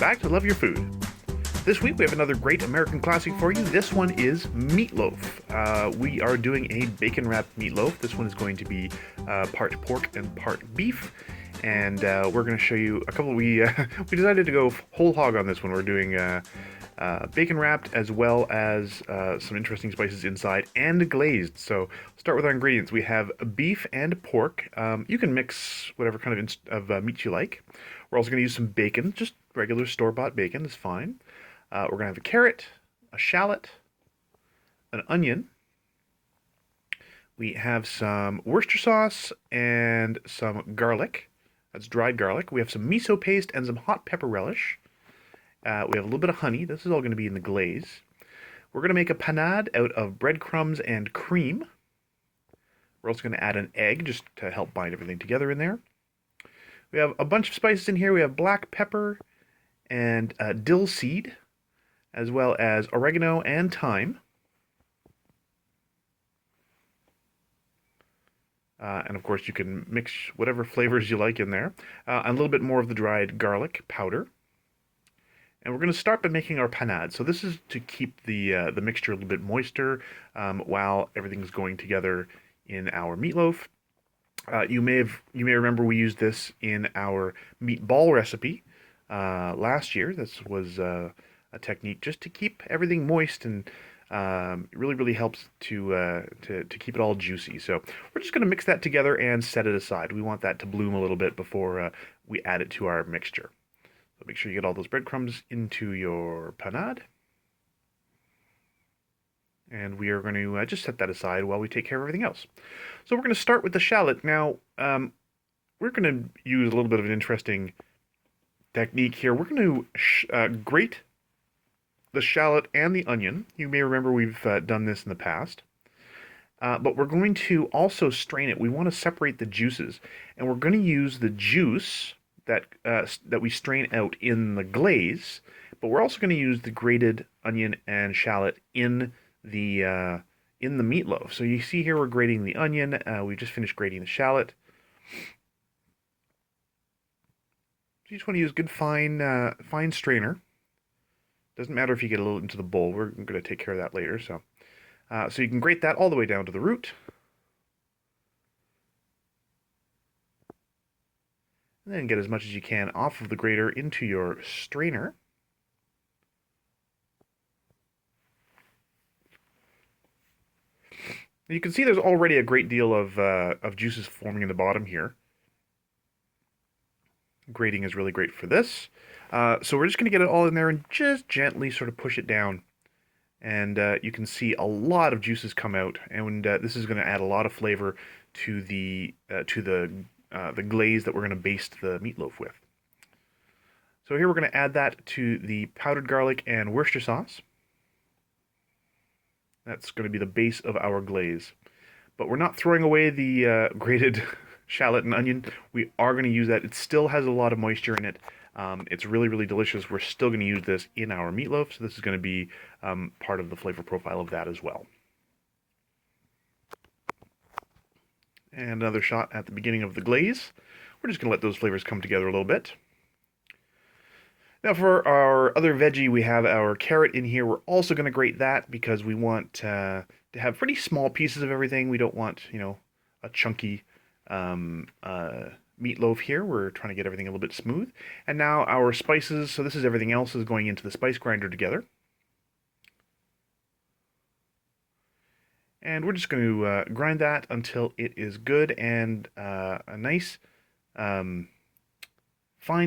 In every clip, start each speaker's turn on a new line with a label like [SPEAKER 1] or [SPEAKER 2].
[SPEAKER 1] back to Love Your Food. This week we have another great American classic for you. This one is Meatloaf. We are doing a bacon-wrapped meatloaf. This one is going to be part pork and part beef. And we're going to show you a couple. We decided to go whole hog on this one. We're doing bacon wrapped as well as some interesting spices inside and glazed. So let's start with our ingredients. We have beef and pork. You can mix whatever kind of meat you like. We're also going to use some bacon, just regular store-bought bacon is fine. We're going to have a carrot, a shallot, an onion. We have some Worcester sauce and some garlic. That's dried garlic. We have some miso paste and some hot pepper relish. We have a little bit of honey. This is all going to be in the glaze. We're going to make a panade out of breadcrumbs and cream. We're also going to add an egg just to help bind everything together in there. We have a bunch of spices in here. We have black pepper and dill seed, as well as oregano and thyme. And of course you can mix whatever flavors you like in there. And a little bit more of the dried garlic powder. And we're going to start by making our panade. So this is to keep the mixture a little bit moister while everything's going together in our meatloaf. You may remember we used this in our meatball recipe last year. This was a technique just to keep everything moist, and it really helps to keep it all juicy. So we're just going to mix that together and set it aside. We want that to bloom a little bit before we add it to our mixture. So make sure you get all those breadcrumbs into your panade. And we are going to just set that aside while we take care of everything else. So we're going to start with the shallot. Now, we're going to use a little bit of an interesting technique here. We're going to grate the shallot and the onion. You may remember we've done this in the past. But we're going to also strain it. We want to separate the juices. And we're going to use the juice that we strain out in the glaze. But we're also going to use the grated onion and shallot in the meatloaf. So you see here we're grating the onion. We just finished grating the shallot. So you just want to use good fine strainer. Doesn't matter if you get a little into the bowl. We're going to take care of that later. So you can grate that all the way down to the root. And then get as much as you can off of the grater into your strainer. You can see there's already a great deal of juices forming in the bottom here. Grating is really great for this. So we're just going to get it all in there and just gently sort of push it down. And you can see a lot of juices come out. And this is going to add a lot of flavor to the glaze that we're going to baste the meatloaf with. So here we're going to add that to the powdered garlic and Worcester sauce. That's going to be the base of our glaze. But we're not throwing away the grated shallot and onion. We are going to use that. It still has a lot of moisture in it. It's really delicious. We're still going to use this in our meatloaf, so this is going to be part of the flavor profile of that as well. And another shot at the beginning of the glaze. We're just going to let those flavors come together a little bit. Now for our other veggie, we have our carrot in here. We're also going to grate that because we want to have pretty small pieces of everything. We don't want, a chunky meatloaf here. We're trying to get everything a little bit smooth. And now our spices, so this is everything else is going into the spice grinder together. And we're just going to grind that until it is good and a nice fine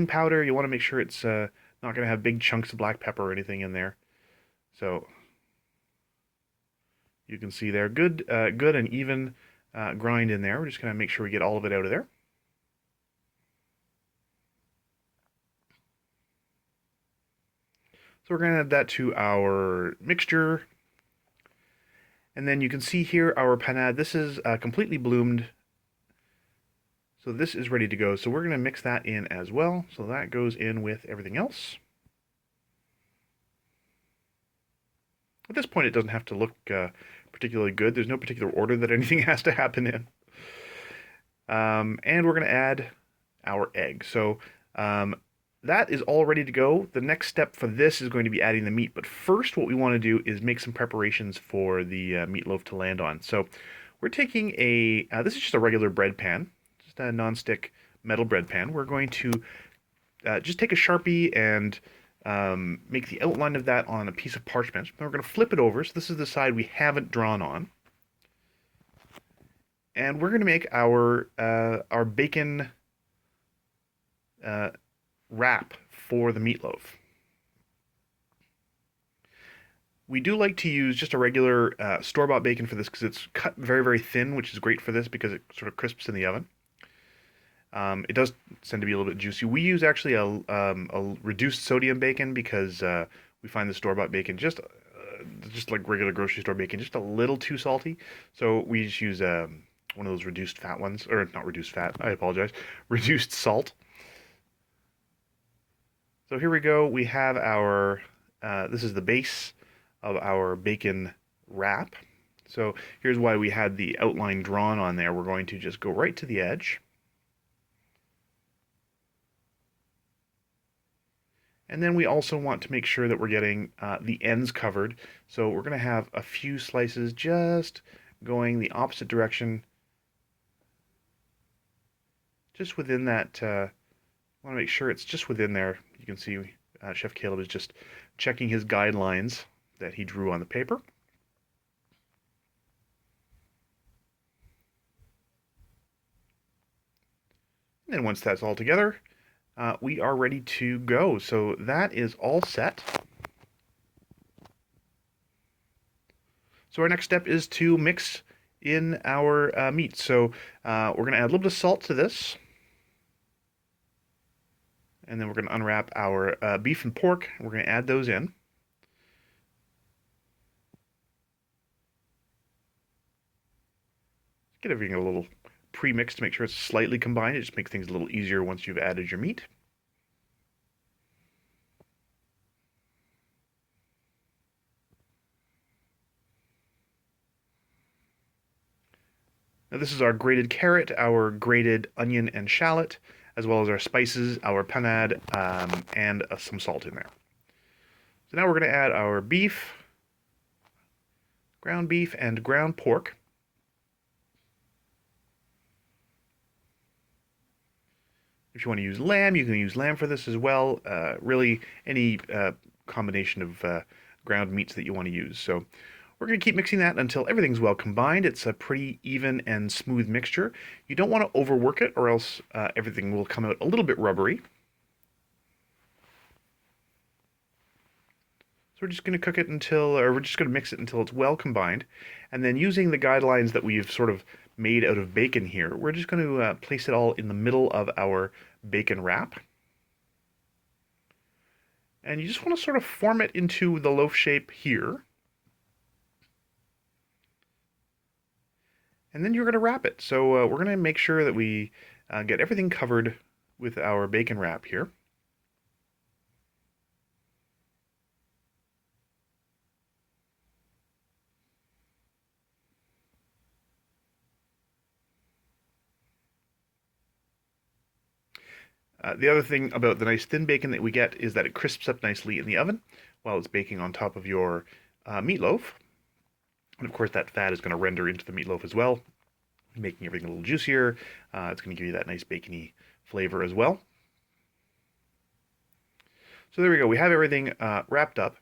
[SPEAKER 1] powder. You want to make sure it's not going to have big chunks of black pepper or anything in there. So you can see there, good and even grind in there. We're just going to make sure we get all of it out of there. So we're going to add that to our mixture. And then you can see here our panade. This is completely bloomed. So this is ready to go. So we're going to mix that in as well. So that goes in with everything else. At this point, it doesn't have to look particularly good. There's no particular order that anything has to happen in. And we're going to add our egg. So that is all ready to go. The next step for this is going to be adding the meat. But first, what we want to do is make some preparations for the meatloaf to land on. So we're taking this is just a regular bread pan, just a non-stick metal bread pan. We're going to just take a Sharpie and make the outline of that on a piece of parchment. Then we're going to flip it over. So this is the side we haven't drawn on. And we're going to make our bacon wrap for the meatloaf. We do like to use just a regular store-bought bacon for this because it's cut very, very thin, which is great for this because it sort of crisps in the oven. It does tend to be a little bit juicy. We use actually a reduced sodium bacon because we find the store-bought bacon just like regular grocery store bacon, just a little too salty. So we just use one of those reduced fat ones, or not reduced fat, I apologize, reduced salt. So here we go, we have our, this is the base of our bacon wrap. So here's why we had the outline drawn on there. We're going to just go right to the edge. And then we also want to make sure that we're getting the ends covered. So we're going to have a few slices just going the opposite direction. Just within that, I want to make sure it's just within there. You can see Chef Caleb is just checking his guidelines that he drew on the paper. And then once that's all together, we are ready to go. So that is all set. So our next step is to mix in our meat. So we're going to add a little bit of salt to this. And then we're going to unwrap our beef and pork. We're going to add those in. Get everything a little pre-mixed to make sure it's slightly combined. It just makes things a little easier once you've added your meat. Now this is our grated carrot, our grated onion and shallot, as well as our spices, our panade, and some salt in there. So now we're going to add our beef, and ground pork. If you want to use lamb, you can use lamb for this as well. Really, any combination of ground meats that you want to use. So we're going to keep mixing that until everything's well combined. It's a pretty even and smooth mixture. You don't want to overwork it or else everything will come out a little bit rubbery. So we're just going to cook it until, or we're just going to mix it until it's well combined. And then using the guidelines that we've sort of made out of bacon here, we're just going to place it all in the middle of our bacon wrap. And you just want to sort of form it into the loaf shape here. And then you're going to wrap it. So we're going to make sure that we get everything covered with our bacon wrap here. The other thing about the nice thin bacon that we get is that it crisps up nicely in the oven while it's baking on top of your meatloaf. And of course that fat is going to render into the meatloaf as well, making everything a little juicier. It's going to give you that nice bacony flavor as well. So there we go. We have everything wrapped up.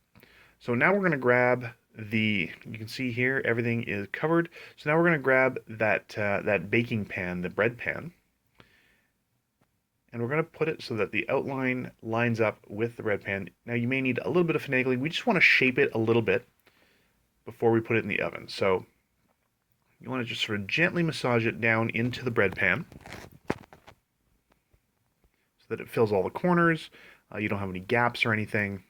[SPEAKER 1] So now we're going to grab you can see here everything is covered. So now we're going to grab that baking pan, the bread pan. And we're going to put it so that the outline lines up with the bread pan. Now you may need a little bit of finagling. We just want to shape it a little bit before we put it in the oven. So you want to just sort of gently massage it down into the bread pan so that it fills all the corners. You don't have any gaps or anything.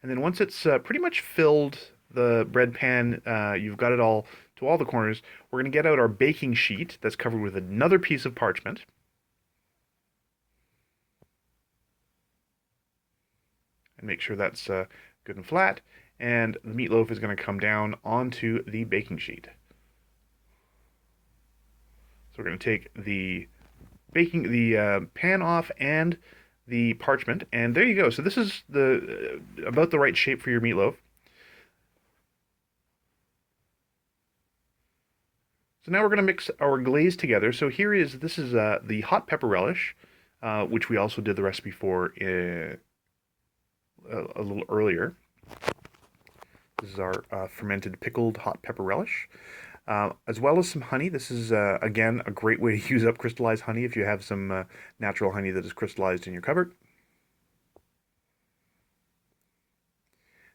[SPEAKER 1] And then once it's pretty much filled the bread pan, you've got it all to all the corners, we're going to get out our baking sheet that's covered with another piece of parchment. And make sure that's good and flat. And the meatloaf is going to come down onto the baking sheet. So we're going to take the baking the pan off and the parchment, and there you go. So this is the about the right shape for your meatloaf. So now we're going to mix our glaze together. So this is the hot pepper relish, which we also did the recipe for a little earlier. This is our fermented pickled hot pepper relish, as well as some honey. This is, again, a great way to use up crystallized honey if you have some natural honey that is crystallized in your cupboard.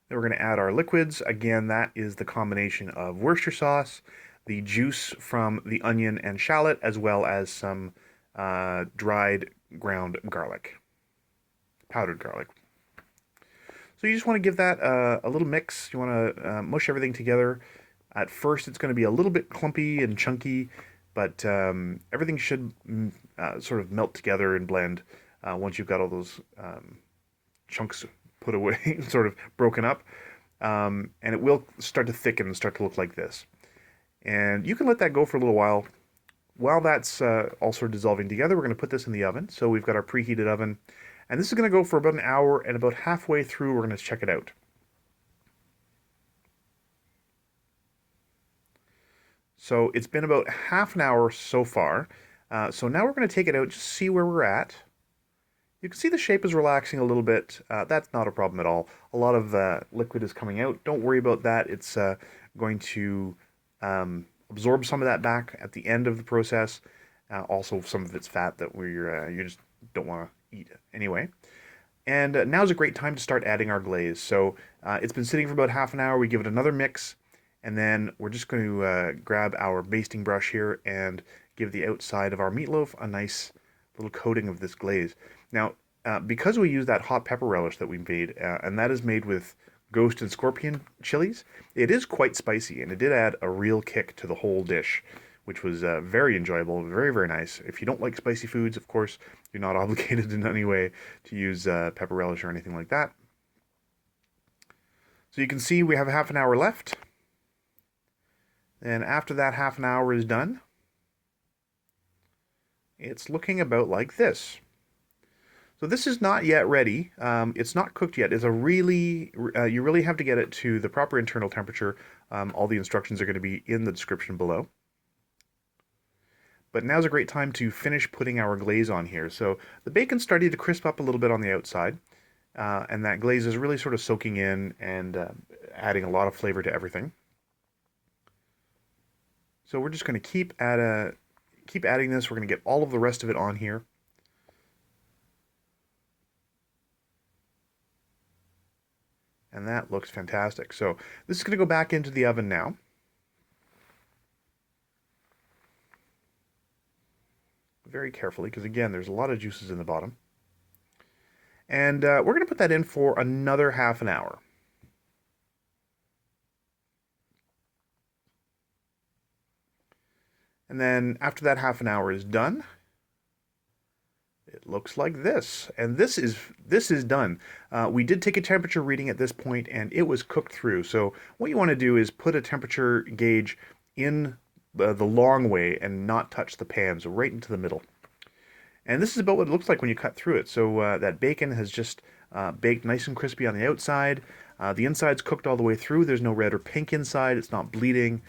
[SPEAKER 1] Then we're going to add our liquids. Again, that is the combination of Worcestershire sauce, the juice from the onion and shallot, as well as some dried ground garlic, powdered garlic. So you just want to give that a little mix. You want to mush everything together. At first, it's going to be a little bit clumpy and chunky, but everything should sort of melt together and blend once you've got all those chunks put away, sort of broken up. And it will start to thicken and start to look like this. And you can let that go for a little while. While that's all sort of dissolving together, we're going to put this in the oven. So we've got our preheated oven. And this is going to go for about an hour, and about halfway through, we're going to check it out. So it's been about half an hour so far. So now we're going to take it out, just see where we're at. You can see the shape is relaxing a little bit. That's not a problem at all. A lot of liquid is coming out. Don't worry about that. It's going to absorb some of that back at the end of the process. Also, some of it's fat that you just don't want to eat anyway. And now's a great time to start adding our glaze. So it's been sitting for about half an hour. We give it another mix, and then we're just going to grab our basting brush here and give the outside of our meatloaf a nice little coating of this glaze. Now, because we use that hot pepper relish that we made, and that is made with ghost and scorpion chilies, it is quite spicy, and it did add a real kick to the whole dish, which was very enjoyable, very, very nice. If you don't like spicy foods, of course, you're not obligated in any way to use pepper relish or anything like that. So you can see we have half an hour left. And after that half an hour is done, it's looking about like this. So this is not yet ready. It's not cooked yet. It's you really have to get it to the proper internal temperature. All the instructions are going to be in the description below. But now's a great time to finish putting our glaze on here. So the bacon's starting to crisp up a little bit on the outside, and that glaze is really sort of soaking in and adding a lot of flavor to everything. So we're just going to keep adding this. We're going to get all of the rest of it on here. And that looks fantastic. So this is going to go back into the oven now. Very carefully, because again, there's a lot of juices in the bottom. And we're going to put that in for another half an hour. And then after that half an hour is done, it looks like this. And this is done. We did take a temperature reading at this point, and it was cooked through. So what you want to do is put a temperature gauge in the long way and not touch the pan, so right into the middle. And this is about what it looks like when you cut through it. So that bacon has just baked nice and crispy on the outside. The inside's cooked all the way through. There's no red or pink inside. It's not bleeding.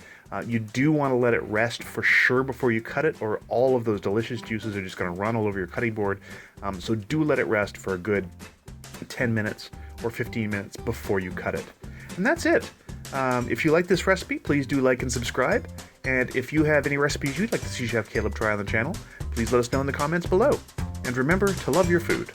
[SPEAKER 1] You do want to let it rest for sure before you cut it, or all of those delicious juices are just going to run all over your cutting board. So do let it rest for a good 10 minutes or 15 minutes before you cut it. And that's it. If you like this recipe, please do like and subscribe. And if you have any recipes you'd like to see Chef Caleb try on the channel, please let us know in the comments below. And remember to love your food.